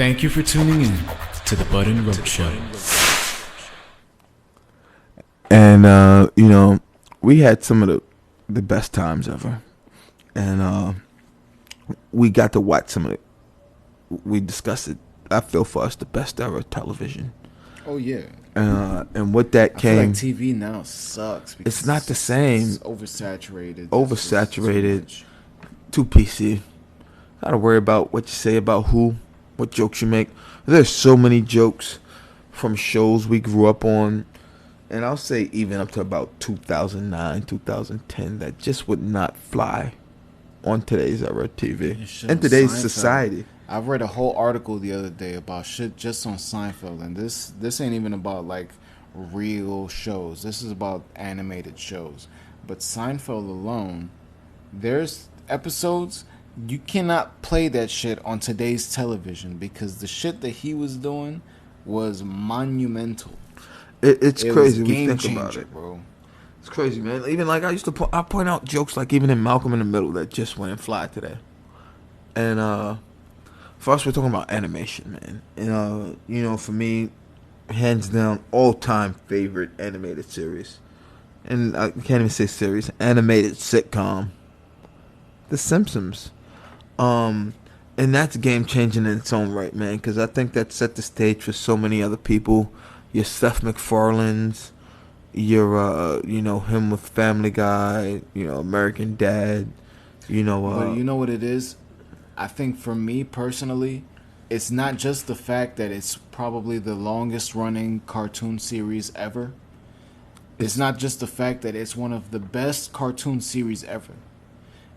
Thank you for tuning in to the B&RS Show. And we had some of the best times ever, and we got to watch some of it. We discussed it. I feel for us the best era of television. Oh yeah. And what that I came. feel like TV now sucks. It's not the same. It's oversaturated. Oversaturated. Too PC. Gotta worry about what you say about who, what jokes you make. There's so many jokes from shows we grew up on, and I'll say even up to about 2009, 2010, that just would not fly on today's era of TV and today's society. I read a whole article the other day about shit just on Seinfeld, and this ain't even about like real shows. This is about animated shows. But Seinfeld alone, there's episodes you cannot play that shit on today's television because the shit that he was doing was monumental. It's crazy. Game we think changer, about it, bro. It's crazy, man. Even like I used to, I point out jokes like even in Malcolm in the Middle that just went fly today. And for us, we're talking about animation, man. And for me, hands down, all-time favorite animated series, and I can't even say series, animated sitcom, The Simpsons. And that's game changing in its own right, man, because I think that set the stage for so many other people. Your Seth MacFarlane's, your him with Family Guy, American Dad, But you know what it is? I think for me personally, it's not just the fact that it's probably the longest running cartoon series ever. It's not just the fact that it's one of the best cartoon series ever.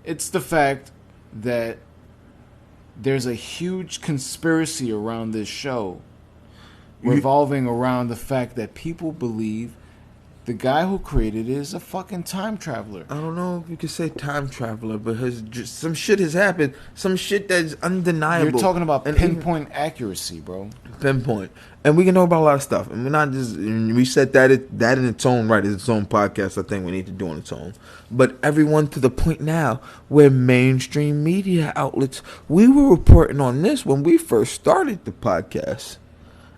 It's the fact that there's a huge conspiracy around this show revolving around the fact that people believe the guy who created it is a fucking time traveler. I don't know if you could say time traveler, but some shit has happened. Some shit that's undeniable. You're talking about pinpoint accuracy, bro. Pinpoint. And we can know about a lot of stuff. And we're not just... We said that in its own right is its own podcast. I think we need to do on its own. But everyone to the point now where mainstream media outlets... We were reporting on this when we first started the podcast.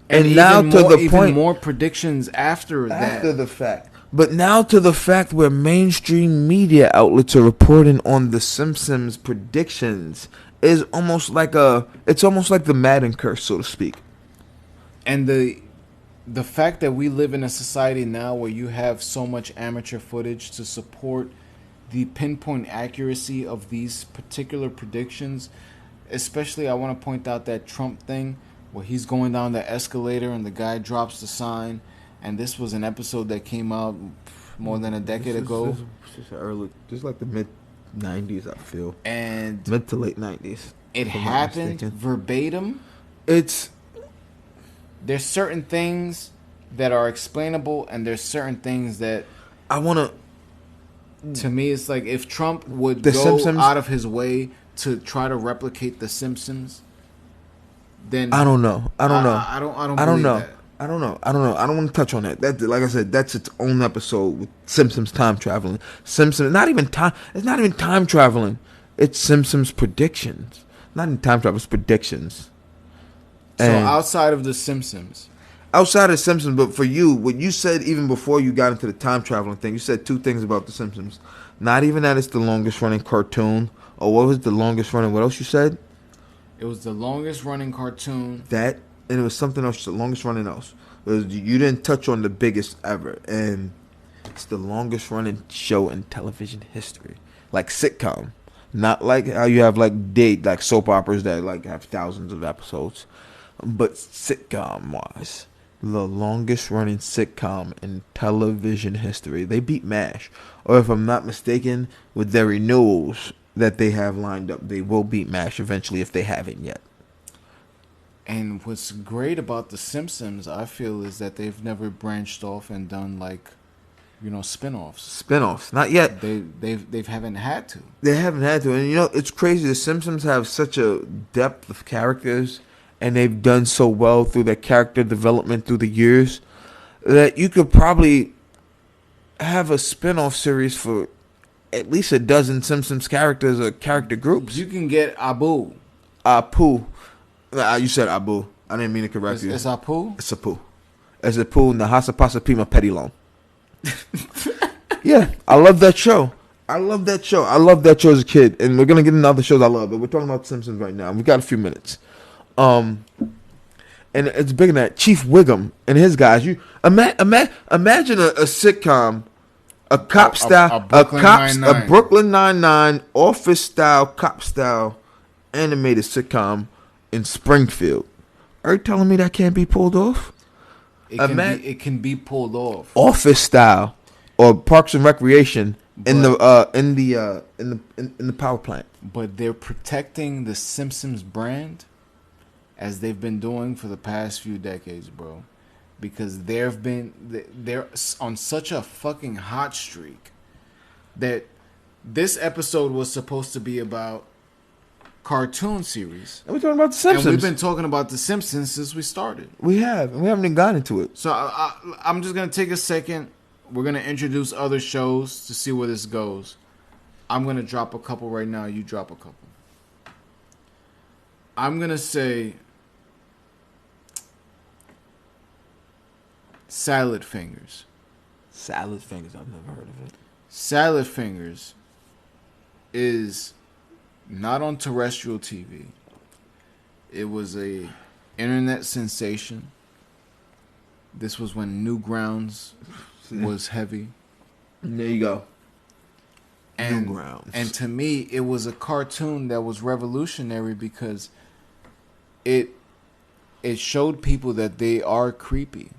And now to the point, even more predictions after the fact. But now to the fact where mainstream media outlets are reporting on the Simpsons predictions is almost like the Madden curse, so to speak. And the fact that we live in a society now where you have so much amateur footage to support the pinpoint accuracy of these particular predictions, especially I want to point out that Trump thing, where he's going down the escalator and the guy drops the sign, and this was an episode that came out more than a decade ago. This is like the mid-90s, I feel. And mid to late 90s. It happened verbatim. There's certain things that are explainable, and there's certain things that to me, it's like if Trump would go Simpsons, out of his way to try to replicate The Simpsons, then I don't know. I don't know. I don't know. That. I don't know. I don't want to touch on that. That, like I said, that's its own episode with Simpsons time traveling. Simpsons, not even time. It's not even time traveling. It's Simpsons predictions. Not in time travel. It's predictions. So outside of the Simpsons, but for you, what you said even before you got into the time traveling thing, you said two things about the Simpsons. Not even that it's the longest running cartoon, or what was the longest running? What else you said? It was the longest running cartoon. That, and it was something else, the longest running else. You didn't touch on the biggest ever, and it's the longest running show in television history. Like sitcom. Not like how you have like soap operas that like have thousands of episodes. But sitcom wise, the longest running sitcom in television history. They beat MASH. Or if I'm not mistaken, with their renewals that they have lined up, they will beat MASH eventually if they haven't yet. And what's great about The Simpsons, I feel, is that they've never branched off and done spin-offs. Spin-offs, not yet. They haven't had to. They haven't had to, and it's crazy. The Simpsons have such a depth of characters, and they've done so well through their character development through the years that you could probably have a spin-off series for at least a dozen Simpsons characters or character groups. You can get Apu. You said Abu. I didn't mean to correct you. It's Apu? It's Apu. It's Apu Nahasa Pasa Pima Petty Loan. Yeah, I love that show. I love that show as a kid. And we're going to get into other shows I love, but we're talking about Simpsons right now. We got a few minutes. And it's bigger than that. Chief Wiggum and his guys. You imagine a sitcom, a cop style, a Brooklyn Nine-Nine, office style, cop style, animated sitcom in Springfield. Are you telling me that can't be pulled off? It can be pulled off. Office style, or Parks and Recreation in the power plant. But they're protecting the Simpsons brand, as they've been doing for the past few decades, bro. Because they're on such a fucking hot streak that this episode was supposed to be about cartoon series. And we're talking about the Simpsons. And we've been talking about the Simpsons since we started. We have, and we haven't even gotten into it. So I'm just gonna take a second. We're gonna introduce other shows to see where this goes. I'm gonna drop a couple right now. You drop a couple. I'm gonna say Salad Fingers. Salad Fingers. I've never heard of it. Salad Fingers is not on terrestrial TV. It was a internet sensation. This was when Newgrounds was heavy. There you go. And, Newgrounds. And to me, it was a cartoon that was revolutionary because it showed people that they are creepy.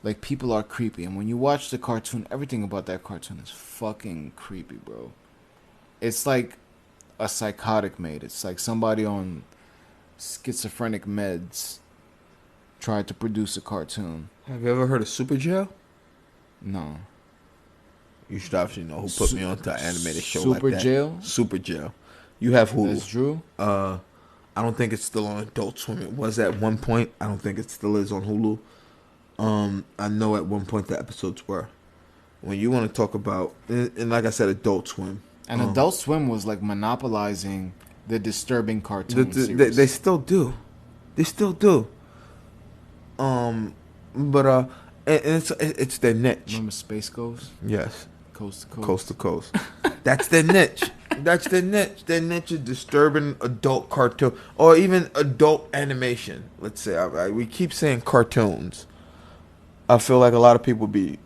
Like, people are creepy. And when you watch the cartoon, everything about that cartoon is fucking creepy, bro. It's like a psychotic made. It's like somebody on schizophrenic meds tried to produce a cartoon. Have you ever heard of Super Jail? No. You should obviously know who put me onto an animated show Super like that. Jail? Super Jail. You have Hulu. That's Drew? I don't think it's still on Adult Swim. It was at one point. I don't think it still is on Hulu. I know at one point the episodes were. When you want to talk about, and like I said, Adult Swim. And Adult Swim was like monopolizing the disturbing cartoon series. They still do. They still do. But it's their niche. Remember Space Ghost? Yes. Coast to Coast. Coast to Coast. That's their niche. That's their niche. Their niche is disturbing adult cartoon or even adult animation. Let's say we keep saying cartoons. I feel like a lot of people be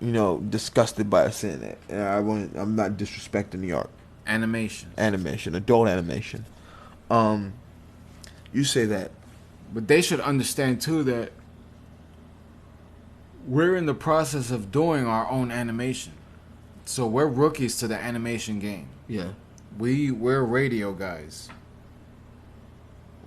disgusted by us saying that. And I'm not disrespecting the art. Animation, adult animation. You say that, but they should understand too that we're in the process of doing our own animation, so we're rookies to the animation game. Yeah, we're radio guys.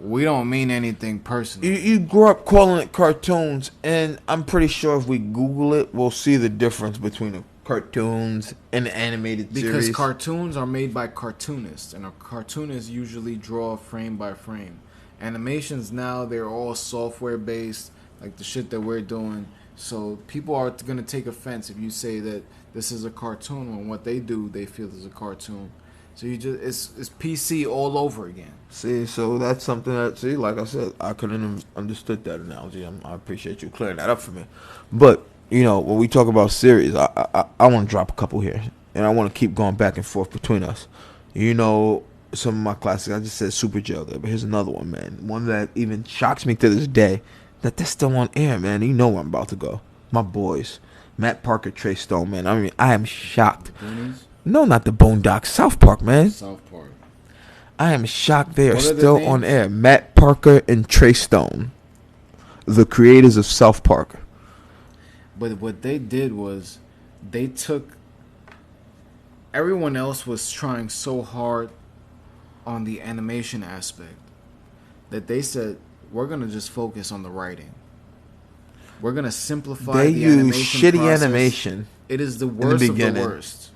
We don't mean anything personal. You grew up calling it cartoons, and I'm pretty sure if we Google it, we'll see the difference between the cartoons and the animated series. Because cartoons are made by cartoonists, and a cartoonist usually draw frame by frame. Animations now, they're all software based, like the shit that we're doing. So people are going to take offense if you say that this is a cartoon when what they do, they feel is a cartoon. So it's PC all over again. See, so that's something that, like I said, I couldn't have understood that analogy. I appreciate you clearing that up for me. But, when we talk about series, I want to drop a couple here. And I want to keep going back and forth between us. Some of my classics, I just said Super Jail there, but here's another one, man. One that even shocks me to this day, that they're still on air, man. You know where I'm about to go. My boys, Matt Parker, Trey Stone, man. I mean, I am shocked. Goonies? No, not the Boondocks. South Park, man. South Park. I am shocked they are still on air. Matt Parker and Trey Stone, the creators of South Park. But what they did was they took... Everyone else was trying so hard on the animation aspect that they said, we're going to just focus on the writing. We're going to simplify the animation They use shitty process. Animation. It is the worst of the worst.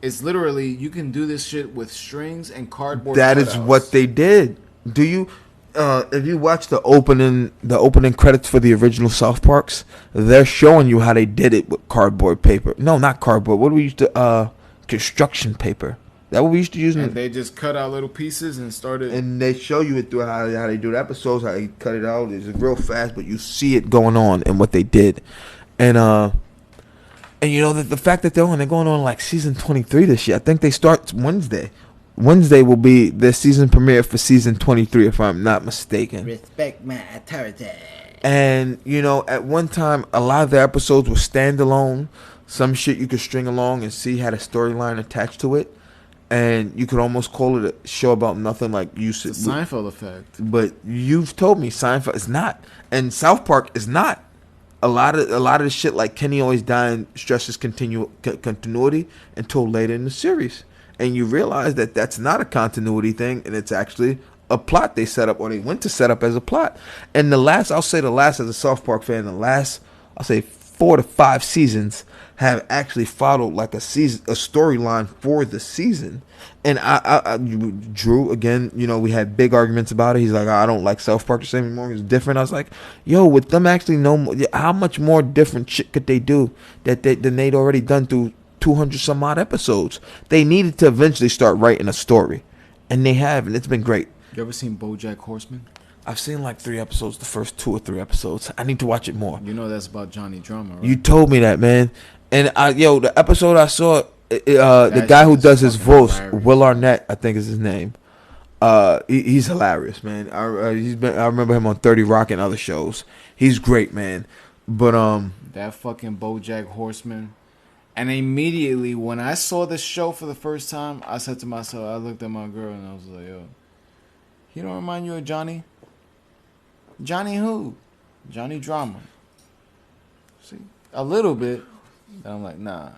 It's literally, you can do this shit with strings and cardboard That cutouts. is what they did. Do you, if you watch the opening credits for the original South Parks, they're showing you how they did it with cardboard paper. No, not cardboard. What do we use to, construction paper. That what we used to use. And they just cut out little pieces and started. And they show you it through how they do the episodes, how they cut it out. It's real fast, but you see it going on and what they did. And you know the fact that they're going on like season 23 this year. I think they start Wednesday. Wednesday will be the season premiere for season 23, if I'm not mistaken. Respect my authority. And you know, at one time, a lot of the episodes were standalone. Some shit you could string along and see had a storyline attached to it. And you could almost call it a show about nothing, like you said. The Seinfeld effect. But you've told me Seinfeld is not, and South Park is not. A lot of the shit, like Kenny always dying, stresses continuity until later in the series, and you realize that that's not a continuity thing, and it's actually a plot they set up, or they went to set up as a plot. And I'll say the last as a South Park fan, I'll say 4 to 5 seasons have actually followed like a storyline for the season. And I Drew, again, you know, we had big arguments about it. He's like, I don't like South Park the same anymore. It's different. I was like, yo, with them actually how much more different shit could they do than they'd already done through 200 some odd episodes? They needed to eventually start writing a story, and they have, and it's been great. You ever seen BoJack Horseman? I've seen like 3 episodes, the first 2 or 3 episodes. I need to watch it more. You know that's about Johnny Drama, right? You told me that, man. And the episode I saw, the guy who does his voice, hilarious. Will Arnett, I think is his name. He's hilarious, man. I remember him on 30 Rock and other shows. He's great, man. But that fucking BoJack Horseman. And immediately when I saw this show for the first time, I said to myself, I looked at my girl and I was like, yo, he don't remind you of Johnny? Johnny who? Johnny Drama. See, a little bit. And I'm like, nah.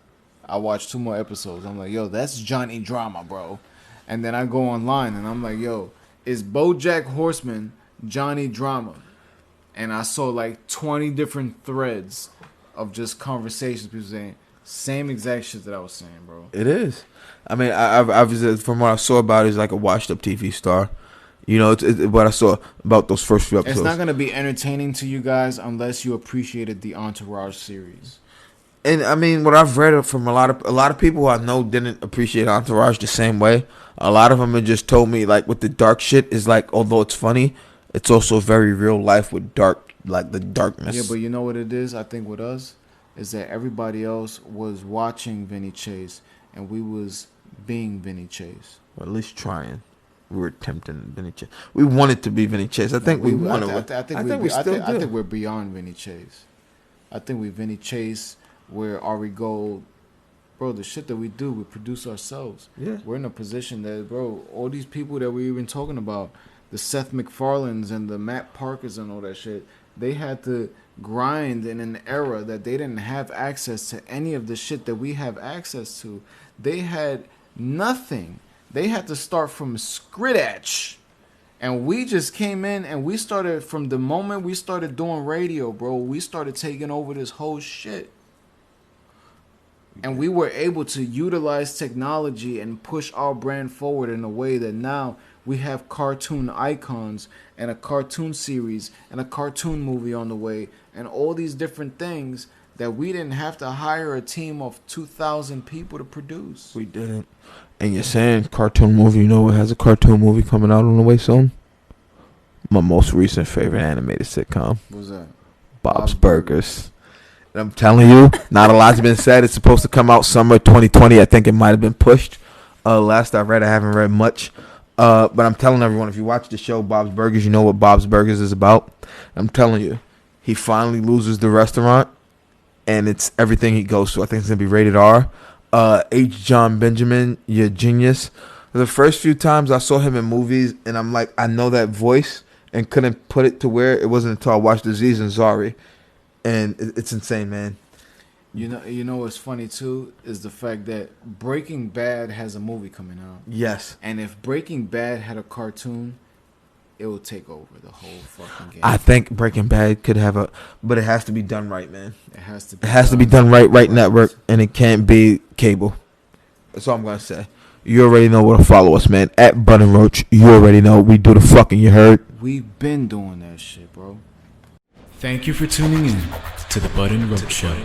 I watched 2 more episodes. I'm like, yo, that's Johnny Drama, bro. And then I go online and I'm like, yo, is BoJack Horseman Johnny Drama? And I saw like 20 different threads of just conversations, people saying same exact shit that I was saying, bro. It is. I mean, I've from what I saw about it, he's like a washed-up TV star. You know, it's what I saw about those first few episodes. It's not going to be entertaining to you guys unless you appreciated the Entourage series. And I mean, what I've read from a lot of people who I know didn't appreciate Entourage the same way. A lot of them have just told me, like, with the dark shit is like, although it's funny, it's also very real life with dark, like the darkness. Yeah, but you know what it is? I think with us is that everybody else was watching Vinny Chase and we was being Vinny Chase. Or at least trying. We were attempting Vinny Chase. We wanted to be Vinny Chase. I think we wanted. I think we're beyond Vinny Chase. I think we Vinny Chase. We're Ari Gold. Bro, the shit that we do, we produce ourselves. Yeah. We're in a position that, bro, all these people that we've been talking about, the Seth MacFarlanes and the Matt Parkers and all that shit, they had to grind in an era that they didn't have access to any of the shit that we have access to. They had nothing. They had to start from scratch. And we just came in and we started, from the moment we started doing radio, bro, we started taking over this whole shit. And we were able to utilize technology and push our brand forward in a way that now we have cartoon icons and a cartoon series and a cartoon movie on the way and all these different things that we didn't have to hire a team of 2,000 people to produce. We didn't. And you're saying cartoon movie, you know what has a cartoon movie coming out on the way soon? My most recent favorite animated sitcom. What's that? Bob's Burgers. And I'm telling you, not a lot's been said. It's supposed to come out summer 2020. I think it might have been pushed. Last I read, I haven't read much. But I'm telling everyone, if you watch the show Bob's Burgers, you know what Bob's Burgers is about. I'm telling you, he finally loses the restaurant, and it's everything he goes to. I think it's going to be rated R. H. John Benjamin, you're a genius. The first few times I saw him in movies, and I'm like, I know that voice, and couldn't put it to where. It wasn't until I watched Aziz Ansari. And it's insane, man. You know what's funny too is the fact that Breaking Bad has a movie coming out. Yes. And if Breaking Bad had a cartoon, it will take over the whole fucking game. I think Breaking Bad could have but it has to be done right, man. It has to be done right network, and it can't be cable. That's all I'm gonna say. You already know where to follow us, man. At Button Roach. You already know we do the fucking. You heard? We've been doing that shit, bro. Thank you for tuning in to the Bud and Roach Show.